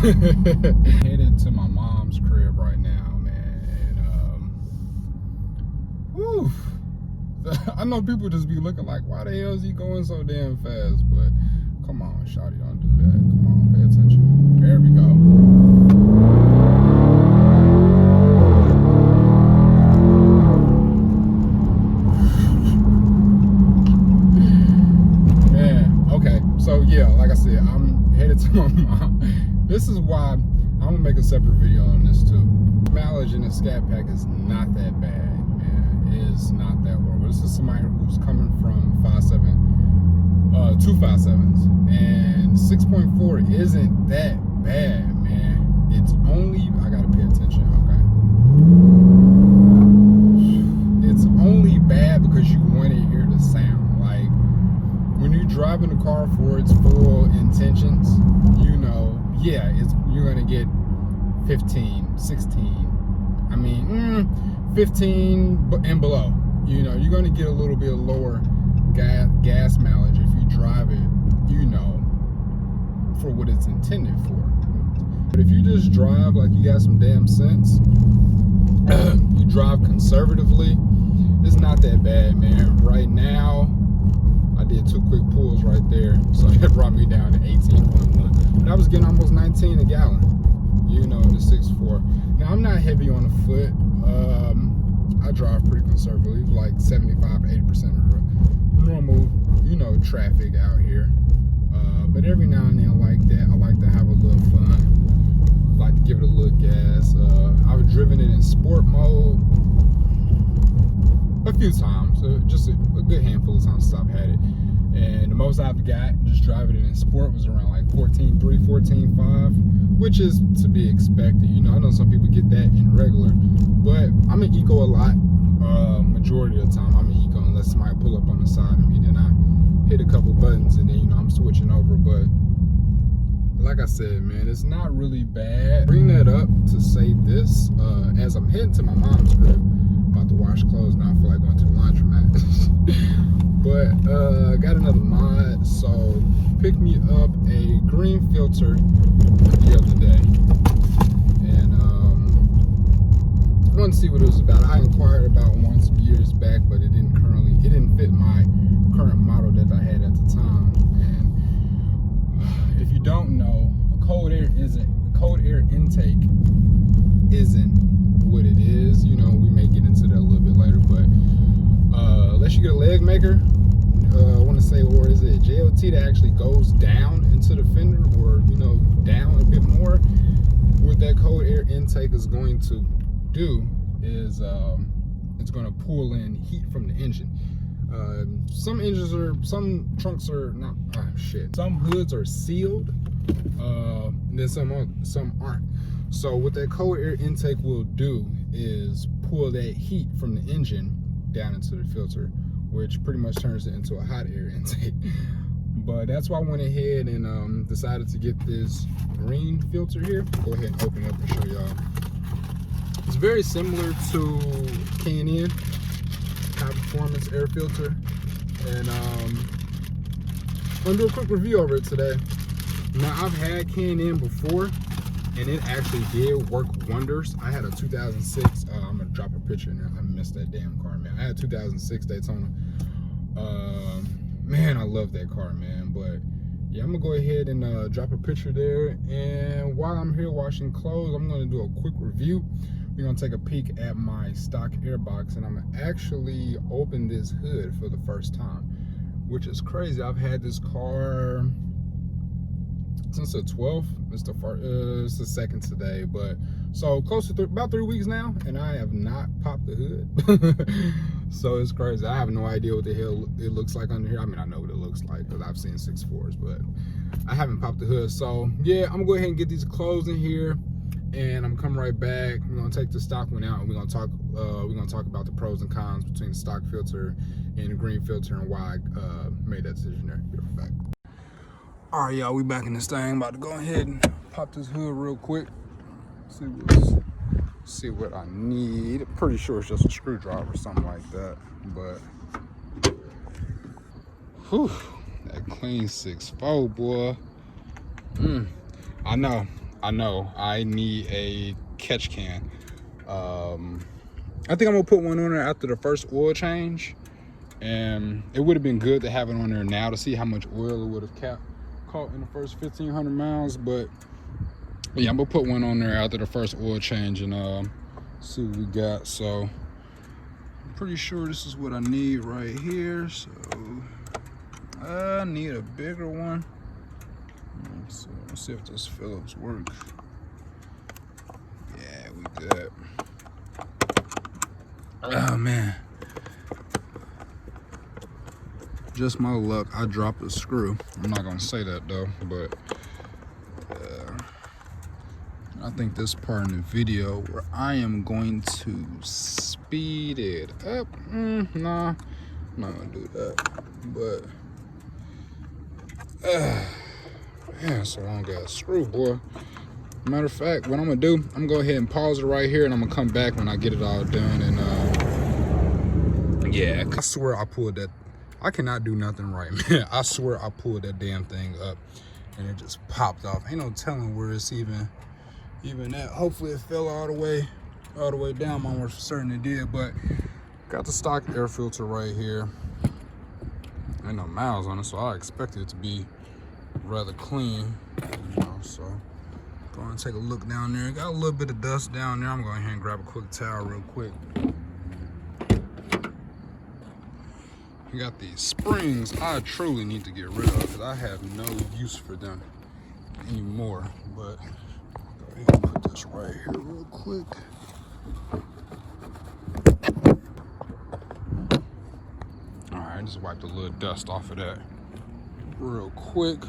Headed to my mom's crib right now, man. And whew, I know people just be looking like, why the hell is he going so damn fast? But come on, shawty, don't do that. Come on, pay attention. There we go. Man, okay. So yeah, like I said, I'm headed to my mom. This is why I'm gonna make a separate video on this too. Mileage in the Scat Pack is not that bad, man. It is not that low. But this is somebody who's coming from 2.57s, and 6.4 isn't that bad, man. It's only, I gotta pay attention, okay? It's only bad because you want to hear the sound. Like when you're driving the car for its full intentions, you know, yeah, you're gonna get 15, 16. I mean, 15 and below. You know, you're gonna get a little bit lower gas mileage if you drive it, you know, for what it's intended for. But if you just drive like you got some damn sense, you drive conservatively, it's not that bad, man. Right now, I did 2 quick pulls right there, so it brought me down to 18.1. But I was getting almost 19 a gallon, you know, the 6.4. Now, I'm not heavy on the foot. I drive pretty conservatively, like 75 to 80% of the normal, you know, traffic out here. But every now and then I like that. I like to have a little fun. I like to give it a little gas. I've driven it in sport mode a few times, just a good handful of times since I've had it. And the most I've got just driving it in sport was around like 14.3, 14.5, which is to be expected. You know, I know some people get that in regular, but I'm an eco a lot. Majority of the time I'm an eco unless somebody pull up on the side of me, then I hit a couple buttons and then, you know, I'm switching over. But like I said, man, it's not really bad. Bring that up to say this, as I'm heading to my mom's crib, about to wash clothes now. I feel like going to the laundromat. But got another mod, so picked me up a green filter the other day, and I wanted to see what it was about. I inquired about one some years back, but it didn't fit my current model that I had at the time. And if you don't know, a cold air intake isn't what it is. You know, we may get into that a little bit later, but unless you get a leg maker, I want to say, or is it JLT that actually goes down into the fender, or, you know, down a bit more, what that cold air intake is going to do is it's going to pull in heat from the engine. Some trunks are not, some hoods are sealed, and then some aren't. So what that cold air intake will do is pull that heat from the engine down into the filter, which pretty much turns it into a hot air intake. But that's why I went ahead and decided to get this green filter here. Go ahead and open it up and show y'all. It's very similar to K&N high performance air filter, and I'm gonna do a quick review over it today. Now, I've had K&N before, and it actually did work wonders. I had a 2006, I'm gonna drop a picture in there. I missed that damn car, man. I had a 2006 Daytona. Man, I love that car, man. But yeah, I'm gonna go ahead and drop a picture there. And while I'm here washing clothes, I'm gonna do a quick review. We're gonna take a peek at my stock airbox, and I'm gonna actually open this hood for the first time, which is crazy. I've had this car since the 12th. It's the second today, but so close to about 3 weeks now, and I have not popped the hood. So it's crazy. I have no idea what the hell it looks like under here. I mean, I know what it looks like because I've seen 6.4s, but I haven't popped the hood. So yeah, I'm gonna go ahead and get these clothes in here, and I'm coming right back. We're gonna take the stock one out, and we're gonna talk about the pros and cons between the stock filter and the green filter, and why I made that decision there. Be right back. All right, y'all, we back in this thing. About to go ahead and pop this hood real quick. See what I need. Pretty sure it's just a screwdriver or something like that. But whew, that clean 6.4, boy. I know. I know I need a catch can. I think I'm gonna put one on there after the first oil change, and it would have been good to have it on there now to see how much oil it would have caught in the first 1,500 miles. But yeah, I'm gonna put one on there after the first oil change and see what we got. So I'm pretty sure this is what I need right here. So I need a bigger one. So let's see if this Phillips works. Yeah, we good. Oh man, just my luck, I dropped a screw. I'm not gonna say that though, but I think this part in the video where I am going to speed it up. Nah, I'm not gonna do that. But man, it's a long ass screw, boy. Matter of fact, what I'm gonna do, I'm gonna go ahead and pause it right here, and I'm gonna come back when I get it all done. And yeah, I swear I pulled that. I cannot do nothing right, man. I swear I pulled that damn thing up, and it just popped off. Ain't no telling where it's even at. Hopefully it fell all the way down. I'm almost certain it did. But got the stock air filter right here. Ain't no miles on it, so I expect it to be rather clean. You know, so go and take a look down there. Got a little bit of dust down there. I'm going ahead and grab a quick towel real quick. You got these springs I truly need to get rid of because I have no use for them anymore. But go ahead and put this right here real quick. All right, just wipe the little dust off of that real quick.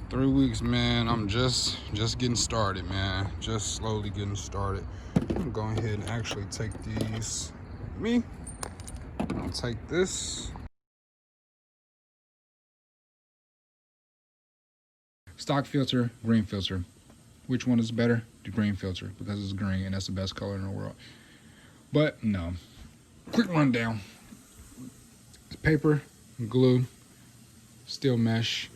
3 weeks, man. I'm just getting started, man. Just slowly getting started. I'm going to go ahead and actually take these with me. I'll take this. Stock filter, green filter. Which one is better? The green filter, because it's green and that's the best color in the world. But no. Quick rundown. Paper, glue, steel mesh.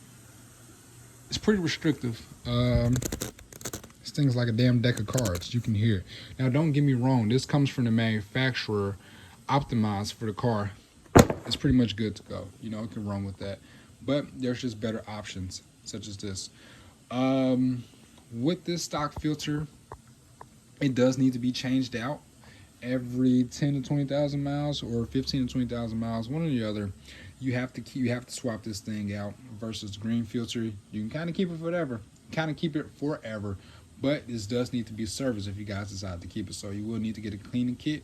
It's pretty restrictive. This thing's like a damn deck of cards. You can hear it. Now, don't get me wrong. This comes from the manufacturer, optimized for the car. It's pretty much good to go. You know, it can run with that. But there's just better options, such as this. With this stock filter, it does need to be changed out every 10 to 20,000 miles or 15 to 20,000 miles, one or the other. You have to swap this thing out. Versus green filter, you can kind of keep it forever, but this does need to be serviced if you guys decide to keep it. So you will need to get a cleaning kit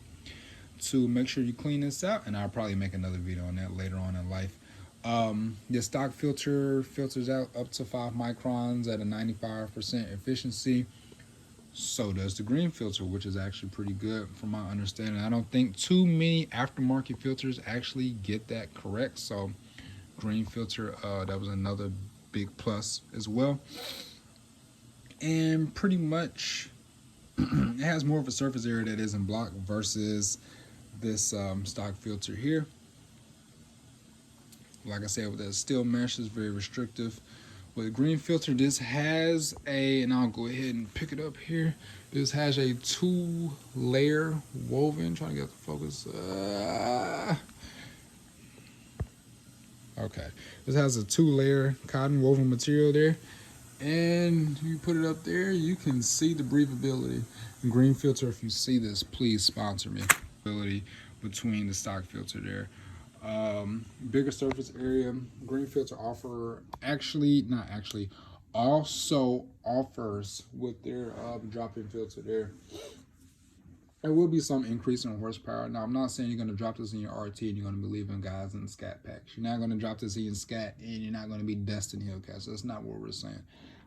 to make sure you clean this out, and I'll probably make another video on that later on in life. The stock filter filters out up to 5 microns at a 95% efficiency. So does the green filter, which is actually pretty good from my understanding. I don't think too many aftermarket filters actually get that correct. So green filter, that was another big plus as well. And pretty much it has more of a surface area that isn't blocked versus this stock filter here. Like I said, with that steel mesh is very restrictive. With the green filter, this has and I'll go ahead and pick it up here. This has a 2-layer woven. Trying to get the focus. Okay, this has a 2-layer cotton woven material there, and you put it up there, you can see the breathability. Green filter, if you see this, please sponsor me. Between the stock filter there. Bigger surface area. Green filter also offers with their drop-in filter there. There will be some increase in horsepower. Now, I'm not saying you're going to drop this in your RT and you're going to be leaving guys in the Scat packs. You're not going to drop this in your Scat and you're not going to be dusting Hellcats. So that's not what we're saying.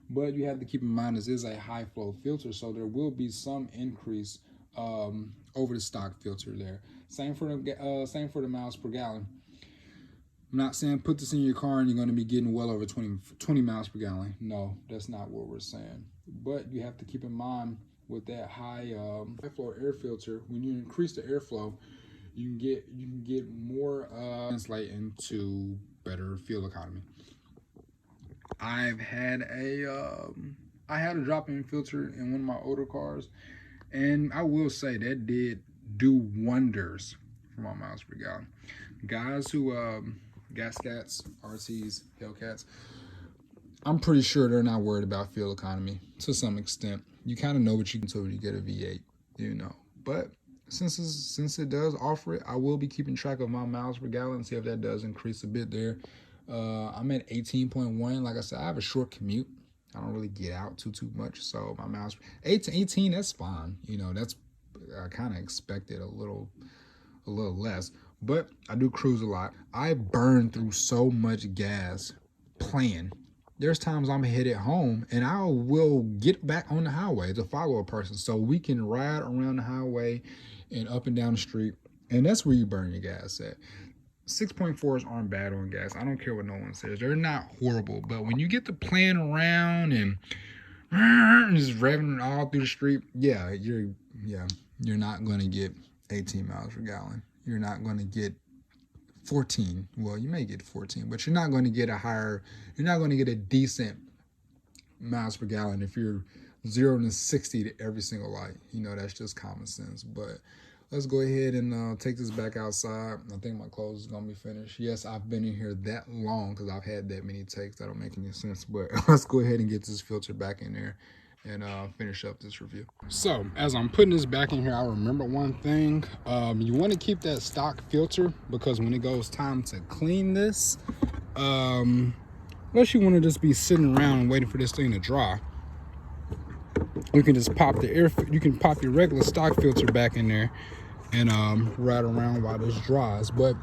But you have to keep in mind this is a high flow filter, so there will be some increase over the stock filter there. Same for the miles per gallon. I'm not saying put this in your car and you're going to be getting well over 20 miles per gallon. No, that's not what we're saying. But you have to keep in mind with that high flow air filter, when you increase the airflow, you can get more translate into better fuel economy. I've had I had a drop-in filter in one of my older cars, and I will say that did do wonders for my miles per gallon. Guys who got Scats, RTs, Hellcats, I'm pretty sure they're not worried about fuel economy to some extent. You kind of know what you can do when you get a V8, you know. But since it does offer it, I will be keeping track of my miles per gallon, see if that does increase a bit there. I'm at 18.1. Like I said, I have a short commute. I don't really get out too much, so my miles 18, that's fine. You know, that's I kind of expected a little less, but I do cruise a lot. I burn through so much gas playing. There's times I'm headed home and I will get back on the highway to follow a person so we can ride around the highway and up and down the street, and that's where you burn your gas at. 6.4s aren't bad on gas. I don't care what no one says. They're not horrible, but when you get to playing around and just revving all through the street, you're not going to get 18 miles per gallon. You're not going to get 14. Well, you may get 14, but you're not going to get a decent miles per gallon if you're 0 to 60 to every single light. You know, that's just common sense. But let's go ahead and take this back outside. I think my clothes is going to be finished. Yes, I've been in here that long because I've had that many takes. That don't make any sense. But let's go ahead and get this filter back in there and finish up this review. So as I'm putting this back in here, I remember one thing. You want to keep that stock filter because when it goes time to clean this, unless you want to just be sitting around and waiting for this thing to dry, you can just pop the air. You can pop your regular stock filter back in there and ride around while this dries. But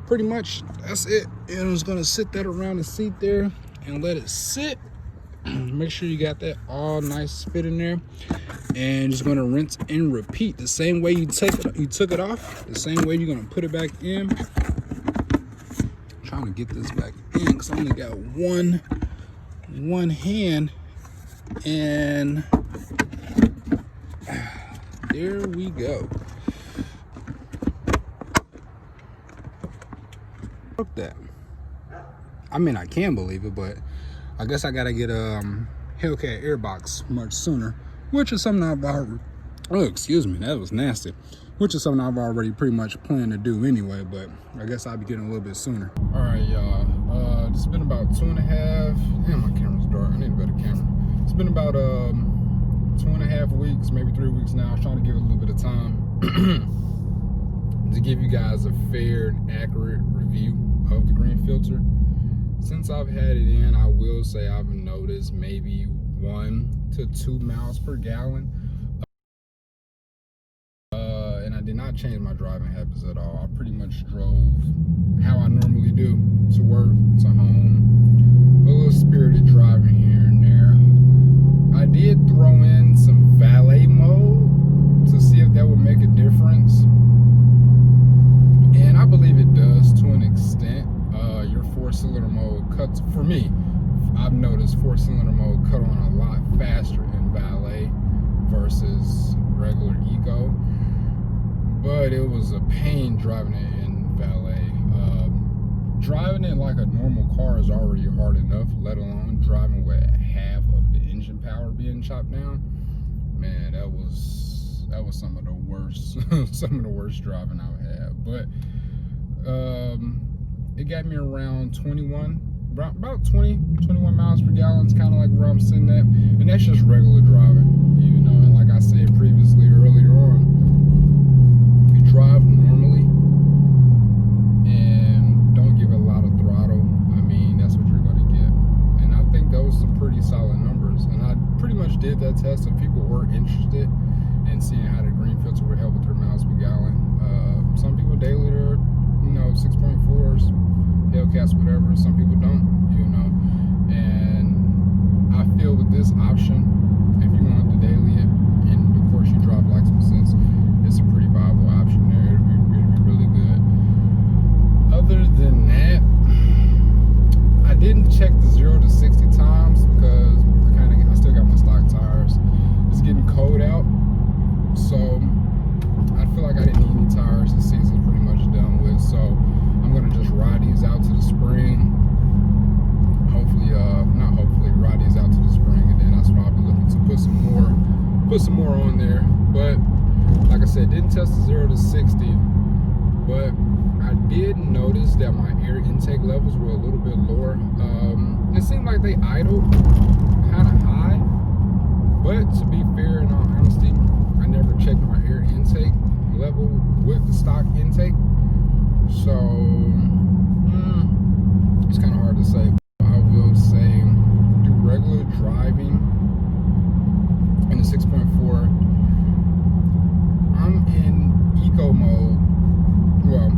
pretty much that's it. And I'm just gonna sit that around the seat there and let it sit. Make sure you got that all nice fit in there, and just gonna rinse and repeat the same way you took it off. The same way you're gonna put it back in. I'm trying to get this back in because I only got one hand, and there we go. Look that. I mean, I can believe it, but I guess I gotta get a Hellcat airbox much sooner, which is something I've already, oh, excuse me, that was nasty, which is something I've already pretty much planned to do anyway, but I guess I'll be getting a little bit sooner. All right, y'all, it's been about 2.5, damn, my camera's dark, I need a better camera. It's been about 2.5 weeks, maybe 3 weeks now. I was trying to give it a little bit of time to give you guys a fair and accurate review of the green filter. Since I've had it in, I will say I've noticed maybe 1 to 2 miles per gallon. And I did not change my driving habits at all. I pretty much drove how I normally do, to work, to home, a little spirited driving here and there. I did throw in some valet mode to see if that would make a difference. And I believe it does to an extent. Your 4-cylinder mode cuts, for me, I've noticed 4-cylinder mode cut on a lot faster in valet versus regular eco, but it was a pain driving it in valet. Driving it like a normal car is already hard enough, let alone driving with half of the engine power being chopped down. Man, that was some of the worst driving I've had. But it got me around 21 miles per gallon. It's kind of like where I'm sitting at, and that's just regular driving, you know. And like I said previously, earlier on, if you drive normally and don't give a lot of throttle, I mean, that's what you're going to get. And I think those are some pretty solid numbers, and I pretty much did that test if people were interested in seeing how the green filter would help with their miles per gallon. Some people daily their 6.4s, Hellcats, whatever. Some people don't, you know. And I feel with this option, if you want to daily it, and of course you drive like some sense, it's a pretty viable option there. It'll be really good. Other than that, I didn't check the 0 to 60 times because I still got my stock tires. It's getting cold out, so I feel like I didn't need any tires. The season's pretty much done with, so I'm gonna just ride these out to the spring said, didn't test the 0 to 60, but I did notice that my air intake levels were a little bit lower. It seemed like they idled kind of high, but to be fair, in all honesty, I never checked my air intake level with the stock intake, so it's kind of hard to say. I will say, do regular driving in the 6.4. I'm in eco mode. Well,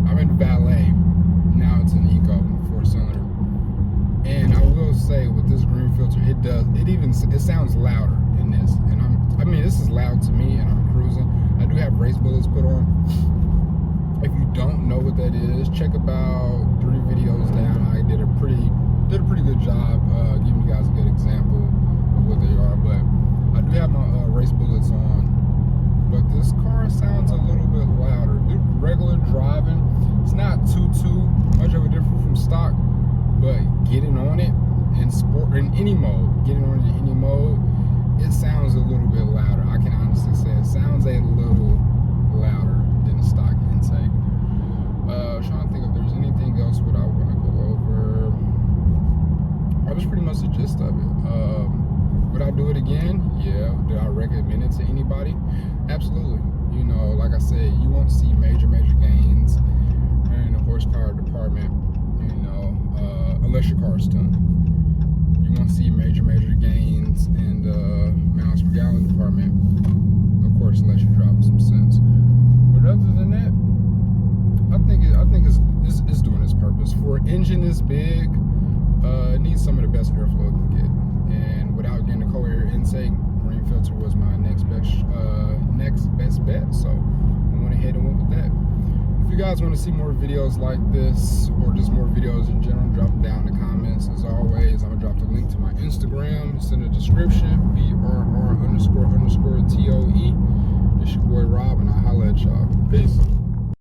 I'm in valet. Now it's an eco 4-cylinder. And I will say, with this green filter, it sounds louder in this. And I mean, this is loud to me, and I'm cruising. I do have race bullets put on. If you don't know what that is, check about 3 videos down. I did a pretty good job giving you guys a good example of what they are. But I do have my race bullets on. But this car sounds a little bit louder. Regular driving, it's not too much of a difference from stock, but getting on it in sport, in any mode, it sounds a little bit louder. I can honestly say it sounds a little louder than the stock intake. Trying to think if there's anything else what I want to go over. That was pretty much the gist of it. Would I do it again? Yeah. Do I recommend it to anybody? Absolutely. You know, like I said, you won't see major gains in the horsepower department, you know, unless your car's tuned. You won't see major gains in the miles per gallon department, of course, unless you're dropping some sense. But other than that, I think it's doing its purpose. For an engine this big, it needs some of the best airflow it can get. And without getting a cold air intake, green filter was my next best bet. So I went ahead and went with that. If you guys want to see more videos like this, or just more videos in general, drop them down in the comments. As always, I'm gonna drop the link